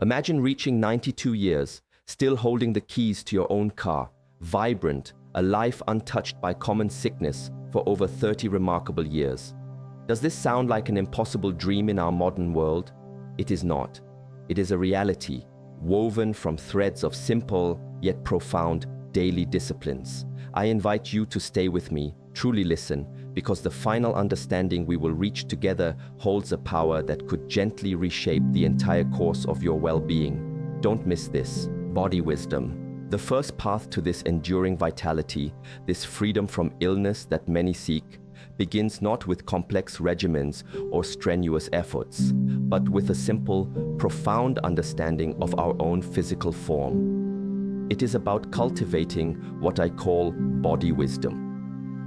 Imagine reaching 92 years, still holding the keys to your own car, vibrant, a life untouched by common sickness for over 30 remarkable years. Does this sound like an impossible dream in our modern world? It is not. It is a reality, woven from threads of simple yet profound daily disciplines. I invite you to stay with me, truly listen, because the final understanding we will reach together holds a power that could gently reshape the entire course of your well-being. Don't miss this. Body wisdom. The first path to this enduring vitality, this freedom from illness that many seek, begins not with complex regimens or strenuous efforts, but with a simple, profound understanding of our own physical form. It is about cultivating what I call body wisdom.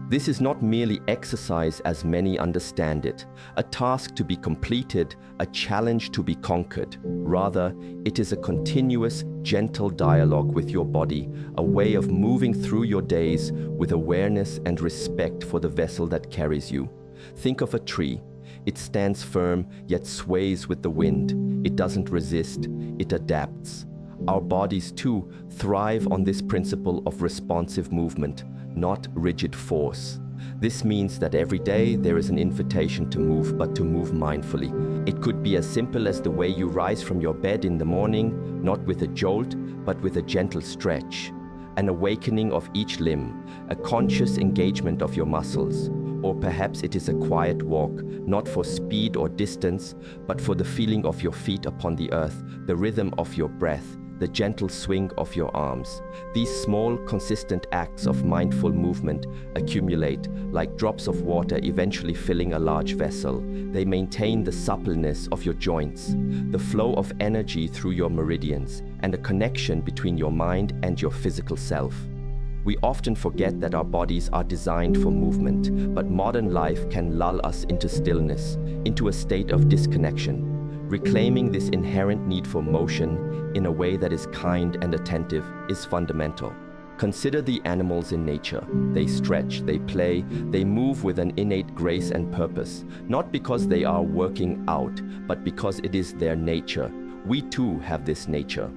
This is not merely exercise as many understand it, a task to be completed, a challenge to be conquered. Rather, it is a continuous, gentle dialogue with your body, a way of moving through your days with awareness and respect for the vessel that carries you. Think of a tree. It stands firm, yet sways with the wind. It doesn't resist, it adapts. Our bodies, too, thrive on this principle of responsive movement, not rigid force. This means that every day there is an invitation to move, but to move mindfully. It could be as simple as the way you rise from your bed in the morning, not with a jolt, but with a gentle stretch. An awakening of each limb, a conscious engagement of your muscles. Or perhaps it is a quiet walk, not for speed or distance, but for the feeling of your feet upon the earth, the rhythm of your breath, the gentle swing of your arms. These small, consistent acts of mindful movement accumulate like drops of water eventually filling a large vessel. They maintain the suppleness of your joints, the flow of energy through your meridians, and a connection between your mind and your physical self. We often forget that our bodies are designed for movement, but modern life can lull us into stillness, into a state of disconnection. Reclaiming this inherent need for motion in a way that is kind and attentive is fundamental. Consider the animals in nature. They stretch, they play, they move with an innate grace and purpose, not because they are working out, but because it is their nature. We too have this nature.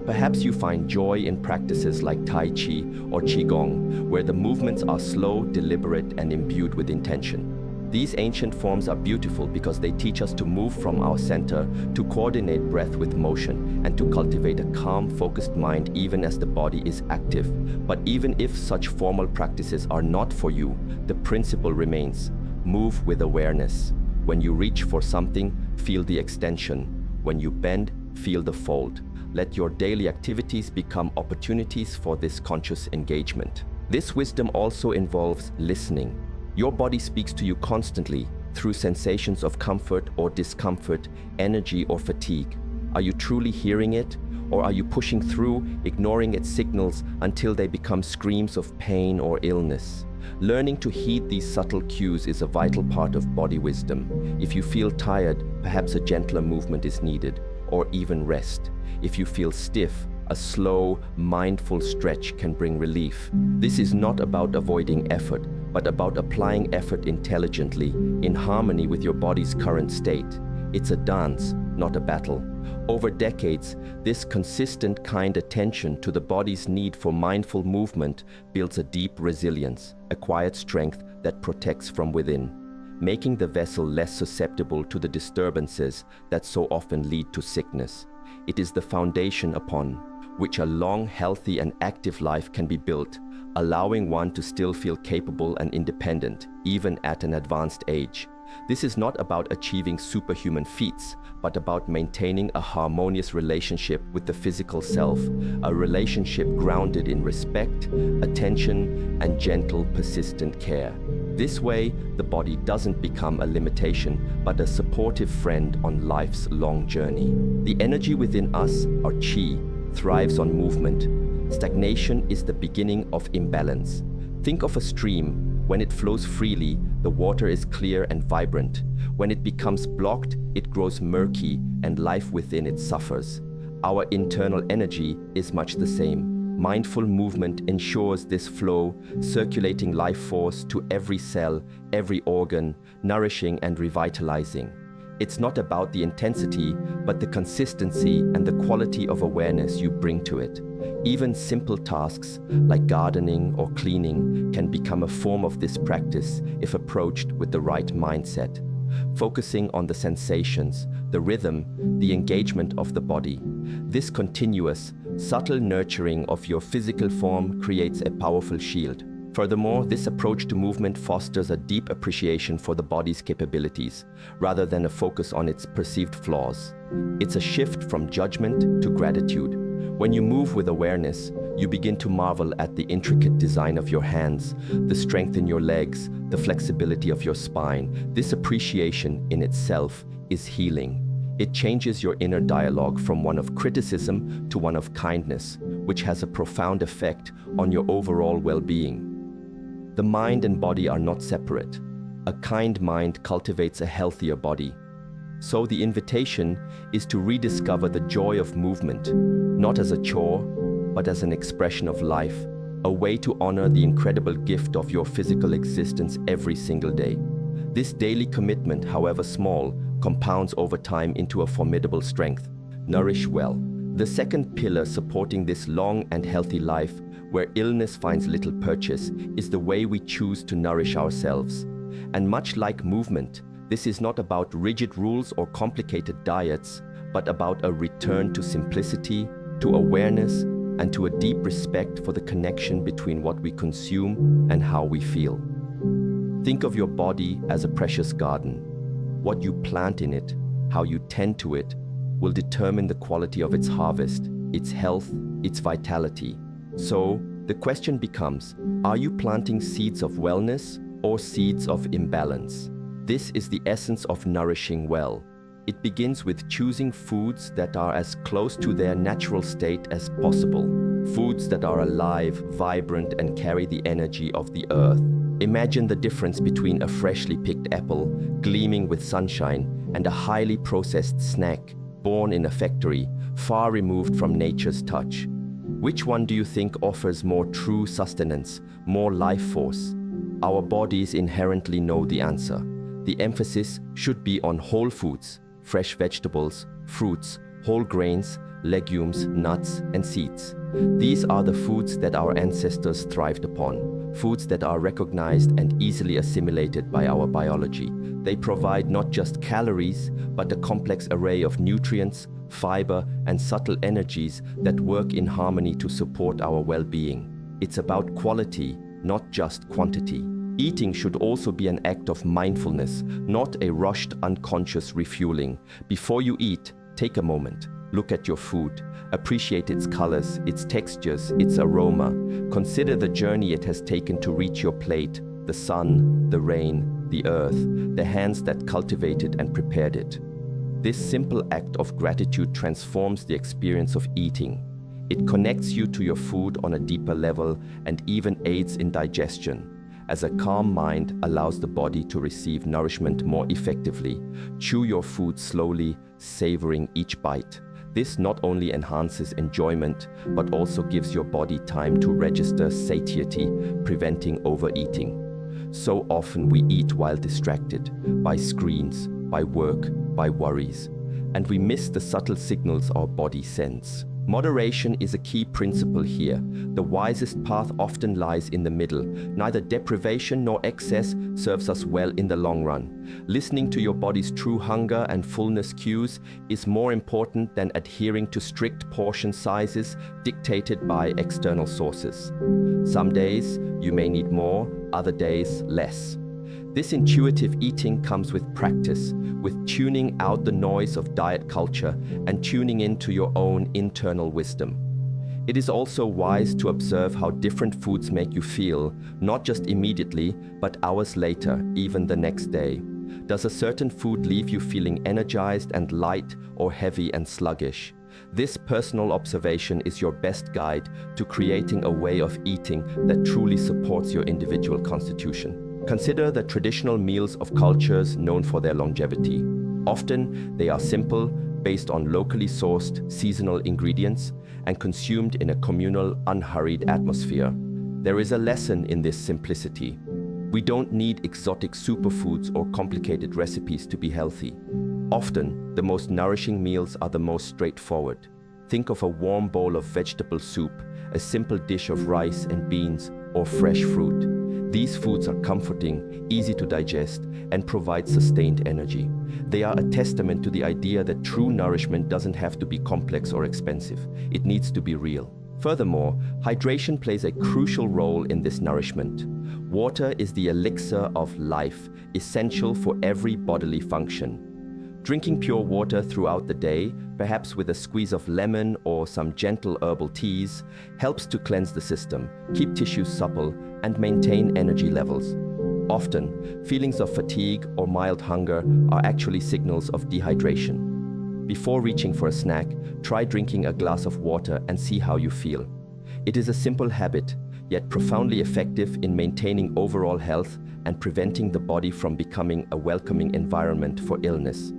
Perhaps you find joy in practices like Tai Chi or Qigong, where the movements are slow, deliberate, and imbued with intention. These ancient forms are beautiful because they teach us to move from our center, to coordinate breath with motion, and to cultivate a calm, focused mind even as the body is active. But even if such formal practices are not for you, the principle remains: move with awareness. When you reach for something, feel the extension. When you bend, feel the fold. Let your daily activities become opportunities for this conscious engagement. This wisdom also involves listening. Your body speaks to you constantly through sensations of comfort or discomfort, energy or fatigue. Are you truly hearing it? Or are you pushing through, ignoring its signals until they become screams of pain or illness? Learning to heed these subtle cues is a vital part of body wisdom. If you feel tired, perhaps a gentler movement is needed, or even rest. If you feel stiff, a slow, mindful stretch can bring relief. This is not about avoiding effort, but about applying effort intelligently, in harmony with your body's current state. It's a dance, not a battle. Over decades, this consistent, kind attention to the body's need for mindful movement builds a deep resilience, a quiet strength that protects from within, making the vessel less susceptible to the disturbances that so often lead to sickness. It is the foundation upon which a long, healthy, and active life can be built, allowing one to still feel capable and independent, even at an advanced age. This is not about achieving superhuman feats, but about maintaining a harmonious relationship with the physical self, a relationship grounded in respect, attention, and gentle, persistent care. This way, the body doesn't become a limitation, but a supportive friend on life's long journey. The energy within us, our Qi, thrives on movement. Stagnation is the beginning of imbalance. Think of a stream. When it flows freely, the water is clear and vibrant. When it becomes blocked, it grows murky and life within it suffers. Our internal energy is much the same. Mindful movement ensures this flow, circulating life force to every cell, every organ, nourishing and revitalizing. It's not about the intensity, but the consistency and the quality of awareness you bring to it. Even simple tasks like gardening or cleaning can become a form of this practice if approached with the right mindset, focusing on the sensations, the rhythm, the engagement of the body. This continuous, subtle nurturing of your physical form creates a powerful shield. Furthermore, this approach to movement fosters a deep appreciation for the body's capabilities, rather than a focus on its perceived flaws. It's a shift from judgment to gratitude. When you move with awareness, you begin to marvel at the intricate design of your hands, the strength in your legs, the flexibility of your spine. This appreciation in itself is healing. It changes your inner dialogue from one of criticism to one of kindness, which has a profound effect on your overall well-being. The mind and body are not separate. A kind mind cultivates a healthier body. So the invitation is to rediscover the joy of movement, not as a chore, but as an expression of life, a way to honor the incredible gift of your physical existence every single day. This daily commitment, however small, compounds over time into a formidable strength. Nourish well. The second pillar supporting this long and healthy life, where illness finds little purchase, is the way we choose to nourish ourselves. And much like movement, this is not about rigid rules or complicated diets, but about a return to simplicity, to awareness, and to a deep respect for the connection between what we consume and how we feel. Think of your body as a precious garden. What you plant in it, how you tend to it, will determine the quality of its harvest, its health, its vitality. So, the question becomes, are you planting seeds of wellness or seeds of imbalance? This is the essence of nourishing well. It begins with choosing foods that are as close to their natural state as possible. Foods that are alive, vibrant, and carry the energy of the earth. Imagine the difference between a freshly picked apple, gleaming with sunshine, and a highly processed snack, born in a factory, far removed from nature's touch. Which one do you think offers more true sustenance, more life force? Our bodies inherently know the answer. The emphasis should be on whole foods, fresh vegetables, fruits, whole grains, legumes, nuts, and seeds. These are the foods that our ancestors thrived upon, foods that are recognized and easily assimilated by our biology. They provide not just calories, but a complex array of nutrients, fiber, and subtle energies that work in harmony to support our well-being. It's about quality, not just quantity. Eating should also be an act of mindfulness, not a rushed, unconscious refueling. Before you eat, take a moment. Look at your food. Appreciate its colors, its textures, its aroma. Consider the journey it has taken to reach your plate, the sun, the rain, the earth, the hands that cultivated and prepared it. This simple act of gratitude transforms the experience of eating. It connects you to your food on a deeper level and even aids in digestion, as a calm mind allows the body to receive nourishment more effectively. Chew your food slowly, savoring each bite. This not only enhances enjoyment, but also gives your body time to register satiety, preventing overeating. So often we eat while distracted by screens, by work, by worries, and we miss the subtle signals our body sends. Moderation is a key principle here. The wisest path often lies in the middle. Neither deprivation nor excess serves us well in the long run. Listening to your body's true hunger and fullness cues is more important than adhering to strict portion sizes dictated by external sources. Some days you may need more, other days less. This intuitive eating comes with practice, with tuning out the noise of diet culture and tuning into your own internal wisdom. It is also wise to observe how different foods make you feel, not just immediately, but hours later, even the next day. Does a certain food leave you feeling energized and light, or heavy and sluggish? This personal observation is your best guide to creating a way of eating that truly supports your individual constitution. Consider the traditional meals of cultures known for their longevity. Often, they are simple, based on locally sourced, seasonal ingredients, and consumed in a communal, unhurried atmosphere. There is a lesson in this simplicity. We don't need exotic superfoods or complicated recipes to be healthy. Often, the most nourishing meals are the most straightforward. Think of a warm bowl of vegetable soup, a simple dish of rice and beans, or fresh fruit. These foods are comforting, easy to digest, and provide sustained energy. They are a testament to the idea that true nourishment doesn't have to be complex or expensive. It needs to be real. Furthermore, hydration plays a crucial role in this nourishment. Water is the elixir of life, essential for every bodily function. Drinking pure water throughout the day, perhaps with a squeeze of lemon or some gentle herbal teas, helps to cleanse the system, keep tissues supple, and maintain energy levels. Often, feelings of fatigue or mild hunger are actually signals of dehydration. Before reaching for a snack, try drinking a glass of water and see how you feel. It is a simple habit, yet profoundly effective in maintaining overall health and preventing the body from becoming a welcoming environment for illness.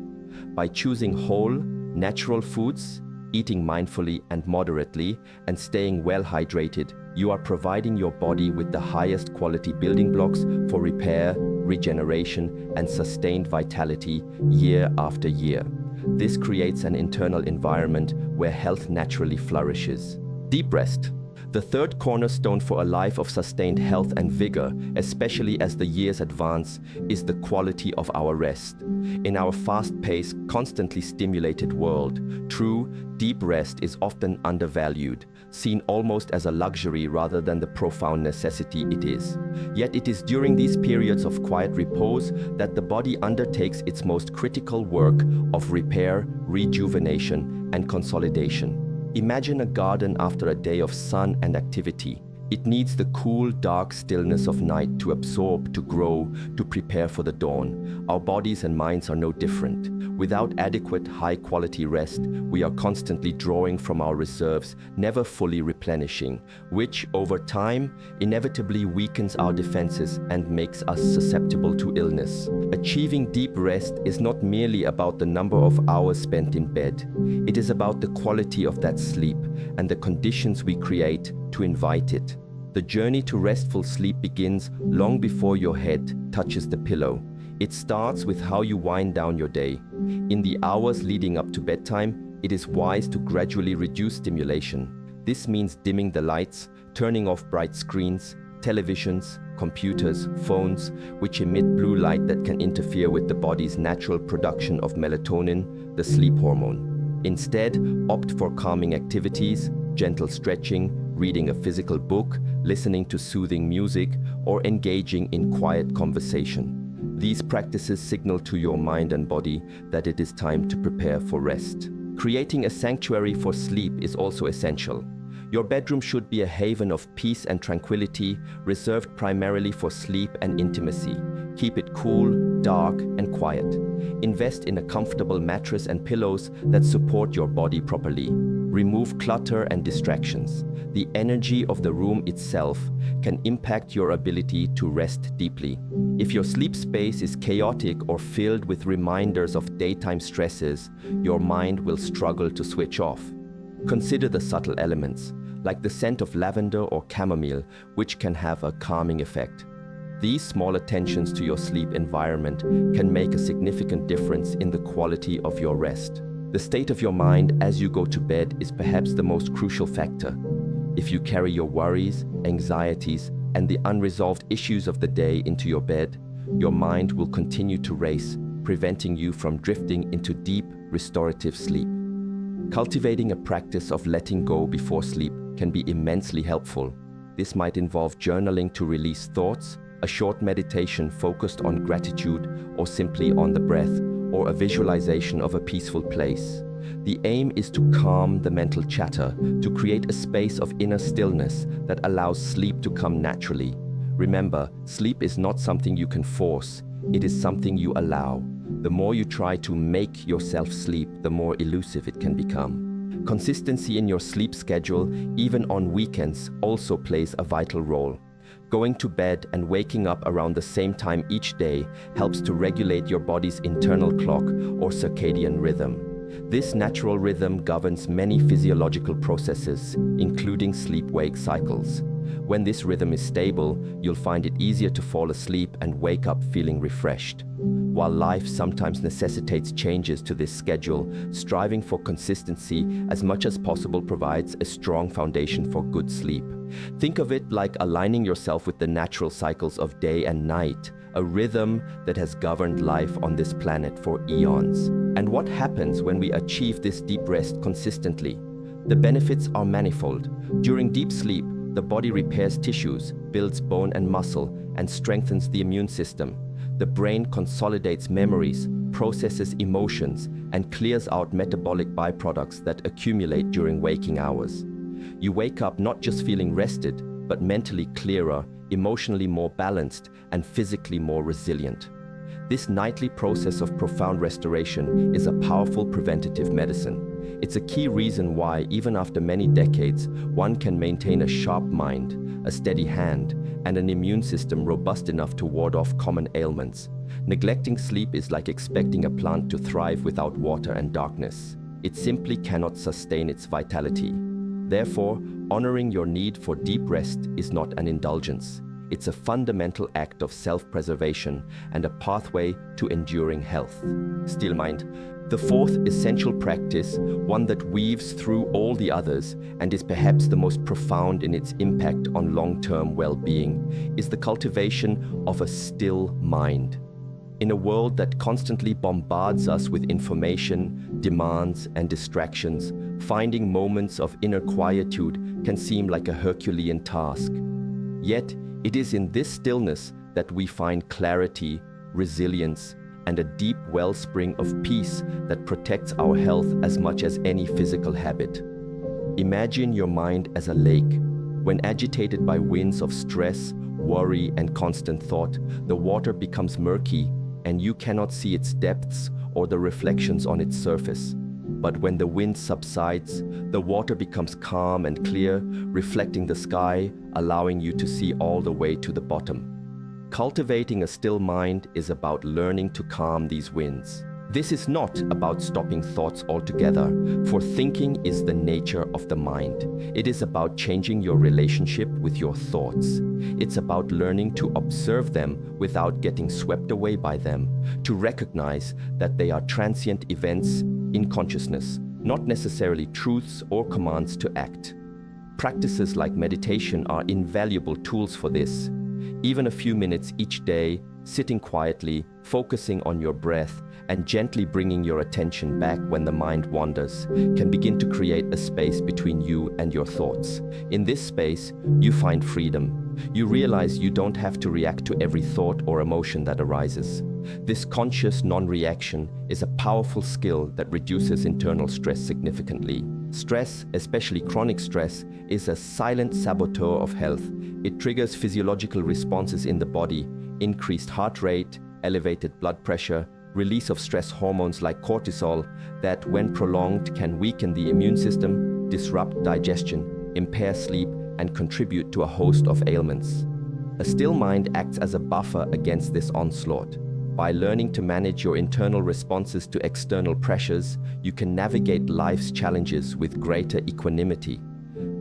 By choosing whole, natural foods, eating mindfully and moderately, and staying well hydrated, you are providing your body with the highest quality building blocks for repair, regeneration, and sustained vitality year after year. This creates an internal environment where health naturally flourishes. Deep rest. The third cornerstone for a life of sustained health and vigor, especially as the years advance, is the quality of our rest. In our fast-paced, constantly stimulated world, true, deep rest is often undervalued, seen almost as a luxury rather than the profound necessity it is. Yet it is during these periods of quiet repose that the body undertakes its most critical work of repair, rejuvenation, and consolidation. Imagine a garden after a day of sun and activity. It needs the cool, dark stillness of night to absorb, to grow, to prepare for the dawn. Our bodies and minds are no different. Without adequate, high-quality rest, we are constantly drawing from our reserves, never fully replenishing, which, over time, inevitably weakens our defenses and makes us susceptible to illness. Achieving deep rest is not merely about the number of hours spent in bed. It is about the quality of that sleep and the conditions we create to invite it. The journey to restful sleep begins long before your head touches the pillow. It starts with how you wind down your day. In the hours leading up to bedtime, it is wise to gradually reduce stimulation. This means dimming the lights, turning off bright screens, televisions, computers, phones, which emit blue light that can interfere with the body's natural production of melatonin, the sleep hormone. Instead, opt for calming activities, gentle stretching, reading a physical book, listening to soothing music, or engaging in quiet conversation. These practices signal to your mind and body that it is time to prepare for rest. Creating a sanctuary for sleep is also essential. Your bedroom should be a haven of peace and tranquility, reserved primarily for sleep and intimacy. Keep it cool, dark, and quiet. Invest in a comfortable mattress and pillows that support your body properly. Remove clutter and distractions. The energy of the room itself can impact your ability to rest deeply. If your sleep space is chaotic or filled with reminders of daytime stresses, your mind will struggle to switch off. Consider the subtle elements, like the scent of lavender or chamomile, which can have a calming effect. These small attentions to your sleep environment can make a significant difference in the quality of your rest. The state of your mind as you go to bed is perhaps the most crucial factor. If you carry your worries, anxieties, and the unresolved issues of the day into your bed, your mind will continue to race, preventing you from drifting into deep, restorative sleep. Cultivating a practice of letting go before sleep can be immensely helpful. This might involve journaling to release thoughts, a short meditation focused on gratitude or simply on the breath, or a visualization of a peaceful place. The aim is to calm the mental chatter, to create a space of inner stillness that allows sleep to come naturally. Remember, sleep is not something you can force, it is something you allow. The more you try to make yourself sleep, the more elusive it can become. Consistency in your sleep schedule, even on weekends, also plays a vital role. Going to bed and waking up around the same time each day helps to regulate your body's internal clock or circadian rhythm. This natural rhythm governs many physiological processes, including sleep-wake cycles. When this rhythm is stable, you'll find it easier to fall asleep and wake up feeling refreshed. While life sometimes necessitates changes to this schedule, striving for consistency as much as possible provides a strong foundation for good sleep. Think of it like aligning yourself with the natural cycles of day and night, a rhythm that has governed life on this planet for eons. And what happens when we achieve this deep rest consistently? The benefits are manifold. During deep sleep, the body repairs tissues, builds bone and muscle, and strengthens the immune system. The brain consolidates memories, processes emotions, and clears out metabolic byproducts that accumulate during waking hours. You wake up not just feeling rested, but mentally clearer, emotionally more balanced, and physically more resilient. This nightly process of profound restoration is a powerful preventative medicine. It's a key reason why, even after many decades, one can maintain a sharp mind, a steady hand, and an immune system robust enough to ward off common ailments. Neglecting sleep is like expecting a plant to thrive without water and darkness. It simply cannot sustain its vitality. Therefore, honoring your need for deep rest is not an indulgence. It's a fundamental act of self-preservation and a pathway to enduring health. Still mind. The fourth essential practice, one that weaves through all the others and is perhaps the most profound in its impact on long-term well-being, is the cultivation of a still mind. In a world that constantly bombards us with information, demands, and distractions, finding moments of inner quietude can seem like a Herculean task. Yet, it is in this stillness that we find clarity, resilience, and a deep wellspring of peace that protects our health as much as any physical habit. Imagine your mind as a lake. When agitated by winds of stress, worry, and constant thought, the water becomes murky and you cannot see its depths or the reflections on its surface. But when the wind subsides, the water becomes calm and clear, reflecting the sky, allowing you to see all the way to the bottom. Cultivating a still mind is about learning to calm these winds. This is not about stopping thoughts altogether, for thinking is the nature of the mind. It is about changing your relationship with your thoughts. It's about learning to observe them without getting swept away by them, to recognize that they are transient events in consciousness, not necessarily truths or commands to act. Practices like meditation are invaluable tools for this. Even a few minutes each day, sitting quietly, focusing on your breath, and gently bringing your attention back when the mind wanders, can begin to create a space between you and your thoughts. In this space, you find freedom. You realize you don't have to react to every thought or emotion that arises. This conscious non-reaction is a powerful skill that reduces internal stress significantly. Stress, especially chronic stress, is a silent saboteur of health. It triggers physiological responses in the body, increased heart rate, elevated blood pressure, release of stress hormones like cortisol that, when prolonged, can weaken the immune system, disrupt digestion, impair sleep, and contribute to a host of ailments. A still mind acts as a buffer against this onslaught. By learning to manage your internal responses to external pressures, you can navigate life's challenges with greater equanimity.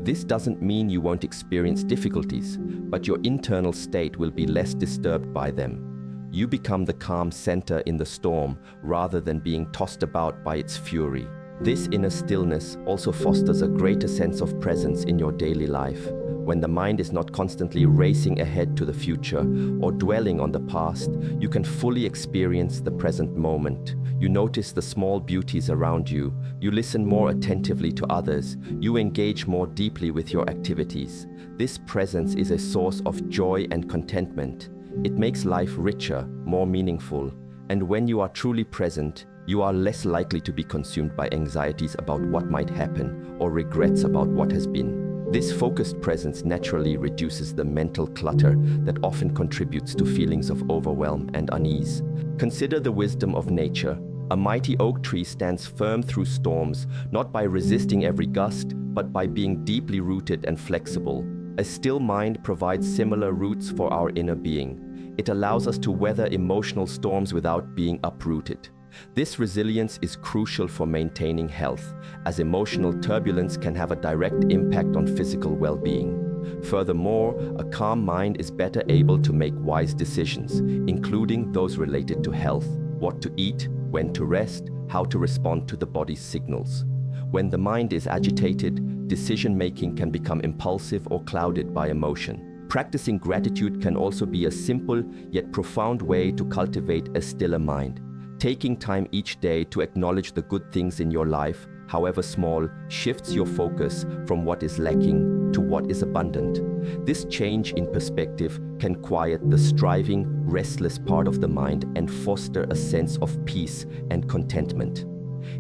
This doesn't mean you won't experience difficulties, but your internal state will be less disturbed by them. You become the calm center in the storm rather than being tossed about by its fury. This inner stillness also fosters a greater sense of presence in your daily life. When the mind is not constantly racing ahead to the future or dwelling on the past, you can fully experience the present moment. You notice the small beauties around you. You listen more attentively to others. You engage more deeply with your activities. This presence is a source of joy and contentment. It makes life richer, more meaningful, and when you are truly present, you are less likely to be consumed by anxieties about what might happen or regrets about what has been. This focused presence naturally reduces the mental clutter that often contributes to feelings of overwhelm and unease. Consider the wisdom of nature. A mighty oak tree stands firm through storms, not by resisting every gust, but by being deeply rooted and flexible. A still mind provides similar roots for our inner being. It allows us to weather emotional storms without being uprooted. This resilience is crucial for maintaining health, as emotional turbulence can have a direct impact on physical well-being. Furthermore, a calm mind is better able to make wise decisions, including those related to health, what to eat, when to rest, how to respond to the body's signals. When the mind is agitated, decision-making can become impulsive or clouded by emotion. Practicing gratitude can also be a simple yet profound way to cultivate a stiller mind. Taking time each day to acknowledge the good things in your life, however small, shifts your focus from what is lacking to what is abundant. This change in perspective can quiet the striving, restless part of the mind and foster a sense of peace and contentment.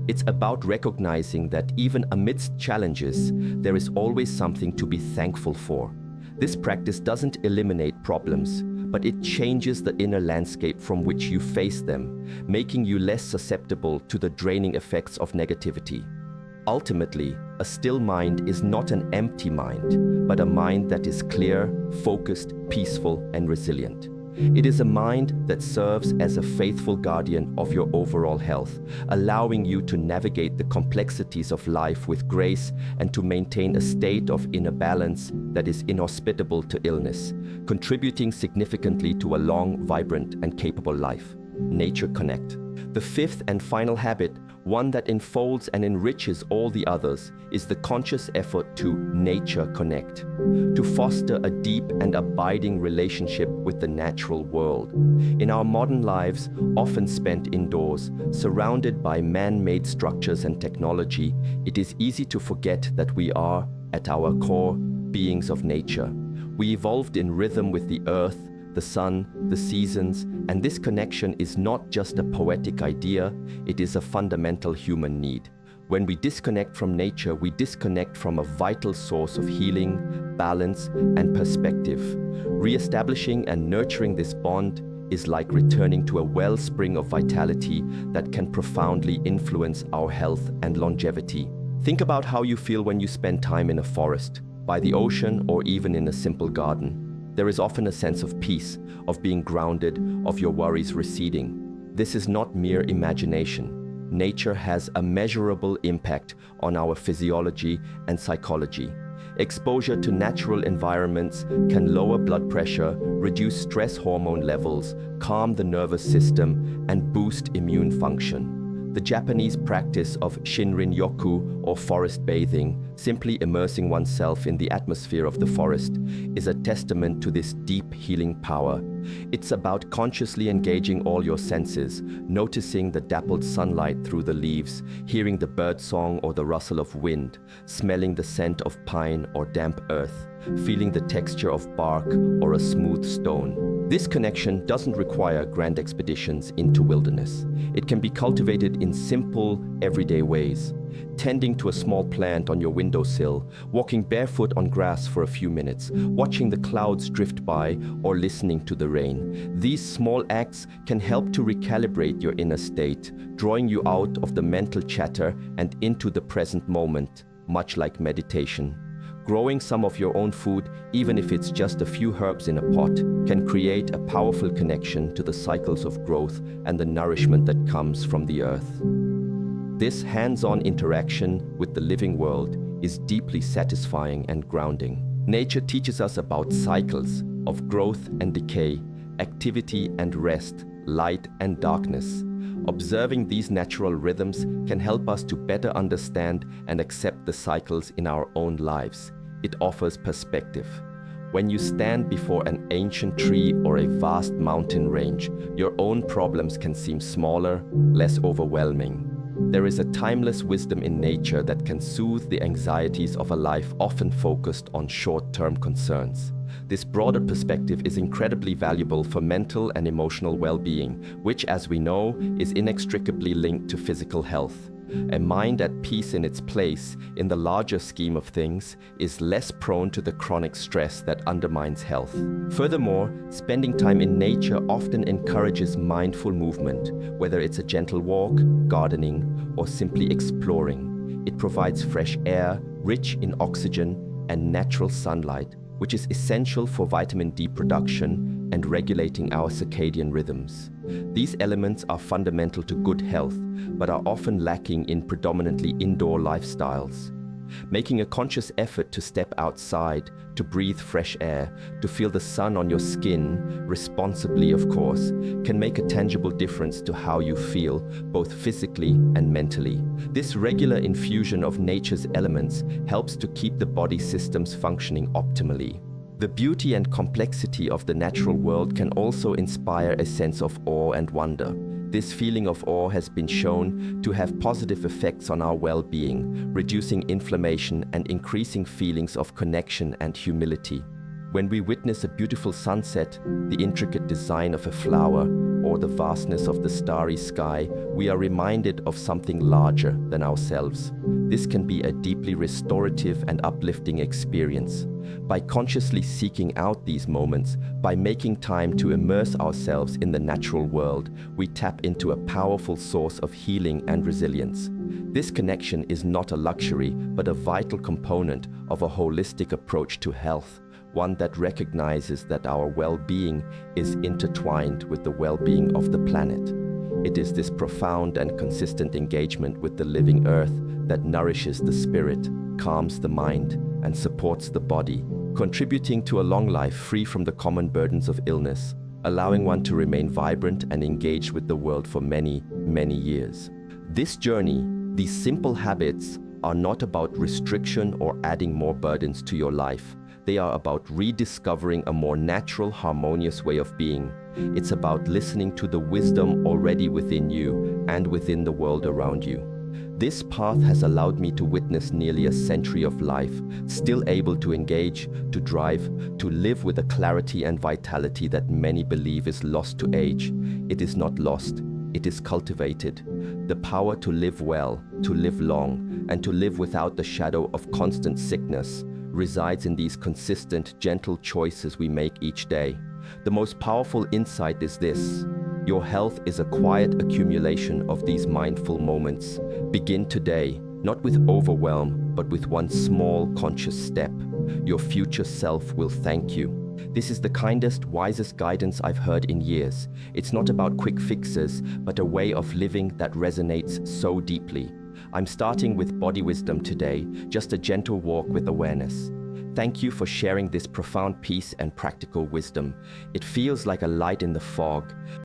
It's about recognizing that even amidst challenges, there is always something to be thankful for. This practice doesn't eliminate problems, but it changes the inner landscape from which you face them, making you less susceptible to the draining effects of negativity. Ultimately, a still mind is not an empty mind, but a mind that is clear, focused, peaceful, and resilient. It is a mind that serves as a faithful guardian of your overall health, allowing you to navigate the complexities of life with grace and to maintain a state of inner balance that is inhospitable to illness, contributing significantly to a long, vibrant, and capable life. Nature Connect. The fifth and final habit, one that enfolds and enriches all the others, is the conscious effort to nature connect, to foster a deep and abiding relationship with the natural world. In our modern lives, often spent indoors, surrounded by man-made structures and technology, it is easy to forget that we are, at our core, beings of nature. We evolved in rhythm with the earth, the sun, the seasons, and this connection is not just a poetic idea, it is a fundamental human need. When we disconnect from nature, we disconnect from a vital source of healing, balance, and perspective. Re-establishing and nurturing this bond is like returning to a wellspring of vitality that can profoundly influence our health and longevity. Think about how you feel when you spend time in a forest, by the ocean, or even in a simple garden. There is often a sense of peace, of being grounded, of your worries receding. This is not mere imagination. Nature has a measurable impact on our physiology and psychology. Exposure to natural environments can lower blood pressure, reduce stress hormone levels, calm the nervous system, and boost immune function. The Japanese practice of Shinrin-yoku, or forest bathing, simply immersing oneself in the atmosphere of the forest, is a testament to this deep healing power. It's about consciously engaging all your senses, noticing the dappled sunlight through the leaves, hearing the birdsong or the rustle of wind, smelling the scent of pine or damp earth, feeling the texture of bark or a smooth stone. This connection doesn't require grand expeditions into wilderness. It can be cultivated in simple, everyday ways. Tending to a small plant on your windowsill, walking barefoot on grass for a few minutes, watching the clouds drift by, or listening to the rain. These small acts can help to recalibrate your inner state, drawing you out of the mental chatter and into the present moment, much like meditation. Growing some of your own food, even if it's just a few herbs in a pot, can create a powerful connection to the cycles of growth and the nourishment that comes from the earth. This hands-on interaction with the living world is deeply satisfying and grounding. Nature teaches us about cycles of growth and decay, activity and rest, light and darkness. Observing these natural rhythms can help us to better understand and accept the cycles in our own lives. It offers perspective. When you stand before an ancient tree or a vast mountain range, your own problems can seem smaller, less overwhelming. There is a timeless wisdom in nature that can soothe the anxieties of a life often focused on short-term concerns. This broader perspective is incredibly valuable for mental and emotional well-being, which, as we know, is inextricably linked to physical health. A mind at peace in its place, in the larger scheme of things, is less prone to the chronic stress that undermines health. Furthermore, spending time in nature often encourages mindful movement, whether it's a gentle walk, gardening, or simply exploring. It provides fresh air, rich in oxygen, and natural sunlight, which is essential for vitamin D production and regulating our circadian rhythms. These elements are fundamental to good health, but are often lacking in predominantly indoor lifestyles. Making a conscious effort to step outside, to breathe fresh air, to feel the sun on your skin, responsibly of course, can make a tangible difference to how you feel, both physically and mentally. This regular infusion of nature's elements helps to keep the body systems functioning optimally. The beauty and complexity of the natural world can also inspire a sense of awe and wonder. This feeling of awe has been shown to have positive effects on our well-being, reducing inflammation and increasing feelings of connection and humility. When we witness a beautiful sunset, the intricate design of a flower, or the vastness of the starry sky, we are reminded of something larger than ourselves. This can be a deeply restorative and uplifting experience. By consciously seeking out these moments, by making time to immerse ourselves in the natural world, we tap into a powerful source of healing and resilience. This connection is not a luxury, but a vital component of a holistic approach to health, one that recognizes that our well-being is intertwined with the well-being of the planet. It is this profound and consistent engagement with the living earth that nourishes the spirit, calms the mind, and supports the body, contributing to a long life free from the common burdens of illness, allowing one to remain vibrant and engaged with the world for many, many years. This journey, these simple habits, are not about restriction or adding more burdens to your life. They are about rediscovering a more natural, harmonious way of being. It's about listening to the wisdom already within you and within the world around you. This path has allowed me to witness nearly a century of life, still able to engage, to drive, to live with a clarity and vitality that many believe is lost to age. It is not lost, it is cultivated. The power to live well, to live long, and to live without the shadow of constant sickness resides in these consistent, gentle choices we make each day. The most powerful insight is this: your health is a quiet accumulation of these mindful moments. Begin today, not with overwhelm, but with one small, conscious step. Your future self will thank you. This is the kindest, wisest guidance I've heard in years. It's not about quick fixes, but a way of living that resonates so deeply. I'm starting with body wisdom today, just a gentle walk with awareness. Thank you for sharing this profound peace and practical wisdom. It feels like a light in the fog.